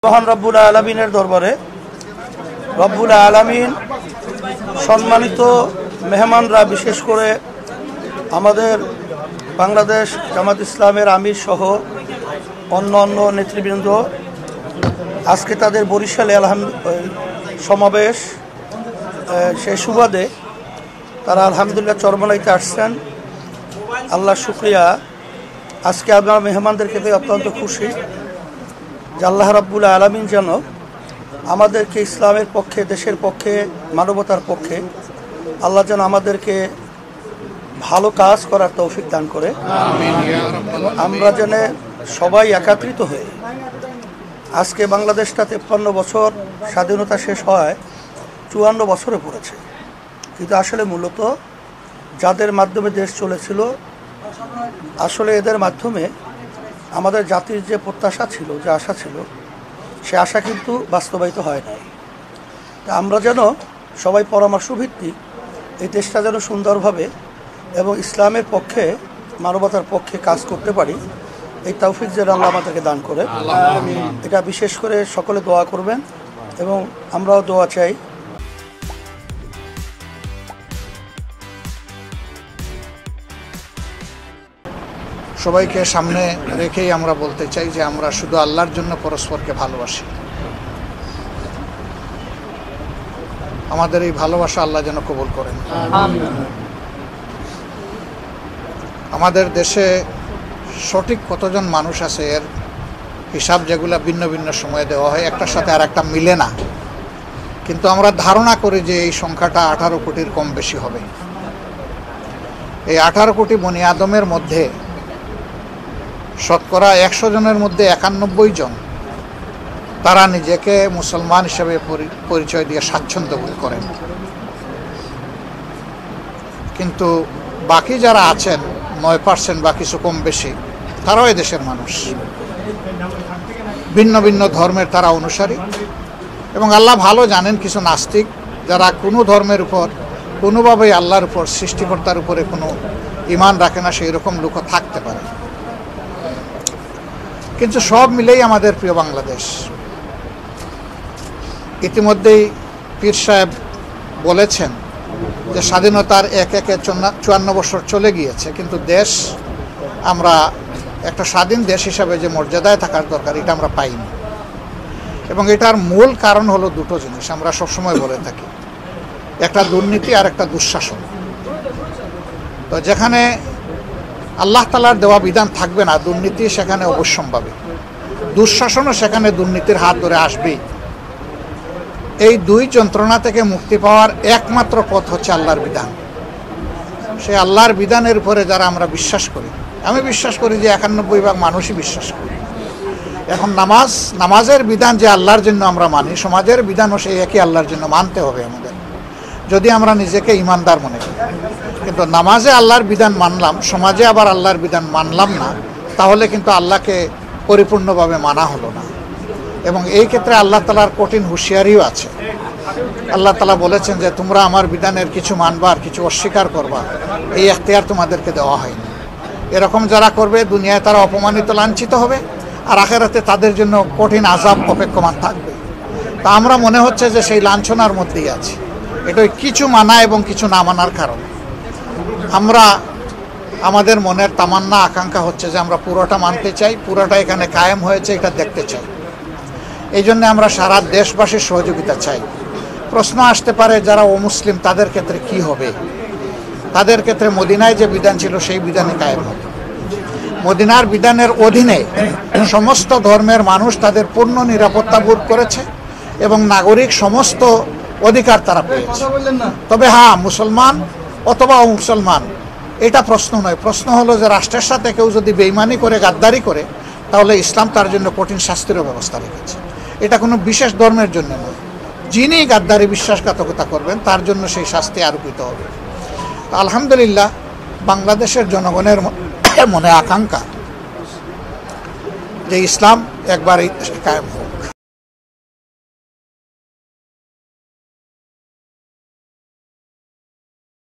মহান রব্বুল আলামিনের দরবারে রব্বুল আলামিন সম্মানিত মেহমানরা, বিশেষ করে আমাদের বাংলাদেশ জামাত ইসলামের আমির সহ অন্য নেতৃবৃন্দ, আজকে তাদের বরিশালে সমাবেশ, সেই সুবাদে তারা আলহামদুলিল্লাহ চরমনাইতে আসছেন। আল্লাহ শুকরিয়া। আজকে আমরা মেহমানদেরকে পেয়ে অত্যন্ত খুশি যে আল্লাহ রাব্বুল আলামিন যেন আমাদেরকে ইসলামের পক্ষে, দেশের পক্ষে, মানবতার পক্ষে আল্লাহ যেন আমাদেরকে ভালো কাজ করার তৌফিক দান করে। আমরা যেন সবাই একত্রিত হয়ে, আজকে বাংলাদেশটা 53 বছর স্বাধীনতা শেষ হয় 54 বছরে পড়েছে, কিন্তু আসলে মূলত যাদের মাধ্যমে দেশ চলেছিল, আসলে এদের মাধ্যমে আমাদের জাতির যে প্রত্যাশা ছিল, যে আশা ছিল, সে আশা কিন্তু বাস্তবায়িত হয় নাই। তা আমরা যেন সবাই পরামর্শ ভিত্তিক এই দেশটা যেন সুন্দরভাবে এবং ইসলামের পক্ষে, মানবতার পক্ষে কাজ করতে পারি, এই তৌফিক যেন আল্লাহ আমাদেরকে দান করে। এটা বিশেষ করে সকলে দোয়া করবেন এবং আমরাও দোয়া চাই। সবাইকে সামনে রেখেই আমরা বলতে চাই যে আমরা শুধু আল্লাহর জন্য পরস্পরকে ভালোবাসি। আমাদের এই ভালোবাসা আল্লাহ যেন কবুল করেন। আমাদের দেশে সঠিক কতজন মানুষ আছে এর হিসাব যেগুলো ভিন্ন ভিন্ন সময়ে দেওয়া হয়, একটার সাথে আর একটা মিলে না, কিন্তু আমরা ধারণা করি যে এই সংখ্যাটা 18 কোটির কম বেশি হবে। এই 18 কোটি বনি আদমের মধ্যে শতকরা 100 জনের মধ্যে 91 জন তারা নিজেকে মুসলমান হিসেবে পরিচয় দিয়ে স্বাচ্ছন্দ্য বোধ করেন, কিন্তু বাকি যারা আছেন 9% বা কিছু কম বেশি, তারাও এদেশের মানুষ, ভিন্ন ভিন্ন ধর্মের তারা অনুসারী। এবং আল্লাহ ভালো জানেন কিছু নাস্তিক যারা কোনো ধর্মের উপর, কোনোভাবেই আল্লাহর উপর, সৃষ্টিকর্তার উপরে কোনো ঈমান রাখে না, সেই রকম লোকও থাকতে পারে। কিন্তু সব মিলেই আমাদের প্রিয় বাংলাদেশ। ইতিমধ্যেই পীর সাহেব বলেছেন যে স্বাধীনতার একে 54 বছর চলে গিয়েছে, কিন্তু দেশ, আমরা একটা স্বাধীন দেশ হিসাবে যে মর্যাদায় থাকার দরকার, এটা আমরা পাইনি। এবং এটার মূল কারণ হলো দুটো জিনিস, আমরা সবসময় বলে থাকি, একটা দুর্নীতি আর একটা দুঃশাসন। তো যেখানে আল্লাহ তাআলার দেওয়া বিধান থাকবে না, দুর্নীতি সেখানে অবশ্যম্ভাবী, দুঃশাসনও সেখানে দুর্নীতির হাত ধরে আসবেই। এই দুই যন্ত্রণা থেকে মুক্তি পাওয়ার একমাত্র পথ হচ্ছে আল্লাহর বিধান। সেই আল্লাহর বিধানের উপরে যারা আমরা বিশ্বাস করি, আমি বিশ্বাস করি যে 91% মানুষই বিশ্বাস করি। এখন নামাজের বিধান যে আল্লাহর জন্য আমরা মানি, সমাজের বিধানও সেই একই আল্লাহর জন্য মানতে হবে আমাদের, যদি আমরা নিজেকে ইমানদার মনে করি। কিন্তু নামাজে আল্লাহর বিধান মানলাম, সমাজে আবার আল্লাহর বিধান মানলাম না, তাহলে কিন্তু আল্লাহকে পরিপূর্ণভাবে মানা হলো না। এবং এই ক্ষেত্রে আল্লাহ তাআলার কঠিন হুঁশিয়ারিও আছে। আল্লাহ তাআলা বলেছেন যে তোমরা আমার বিধানের কিছু মানবা আর কিছু অস্বীকার করবা, এই এখতিয়ার তোমাদেরকে দেওয়া হয়নি। এরকম যারা করবে, দুনিয়ায় তারা অপমানিত, লাঞ্ছিত হবে, আর আখিরাতে তাদের জন্য কঠিন আযাব অপেক্ষমান থাকবে। তা আমরা মনে হচ্ছে যে সেই লাঞ্ছনার মধ্যেই আছি। এটাই কিছু মানা এবং কিছু না মানার কারণে আমরা, আমাদের মনের তামান্না, আকাঙ্ক্ষা হচ্ছে যে আমরা পুরোটা মানতে চাই, পুরোটা এখানে কায়েম হয়েছে এটা দেখতে চাই। এই জন্য আমরা সারা দেশবাসীর সহযোগিতা চাই। প্রশ্ন আসতে পারে যারা অমুসলিম তাদের ক্ষেত্রে কি হবে? তাদের ক্ষেত্রে মদিনায় যে বিধান ছিল সেই বিধানে কায়েম হবে। মদিনার বিধানের অধীনে সমস্ত ধর্মের মানুষ তাদের পূর্ণ নিরাপত্তা বোধ করেছে এবং নাগরিক সমস্ত অধিকার তারা পেয়েছে। তবে হ্যাঁ, মুসলমান অথবা অমুসলমান এটা প্রশ্ন নয়। প্রশ্ন হলো যে রাষ্ট্রের সাথে কেউ যদি বেইমানি করে, গাদ্দারি করে, তাহলে ইসলাম তার জন্য কঠিন শাস্তিরও ব্যবস্থা রেখেছে। এটা কোনো বিশেষ ধর্মের জন্য নয়, যিনি গাদ্দারি, বিশ্বাসঘাতকতা করবেন তার জন্য সেই শাস্তি আরোপিত হবে। আলহামদুলিল্লাহ, বাংলাদেশের জনগণের মনে আকাঙ্ক্ষা যে ইসলাম একবার এই দেশে কায়েম হোক।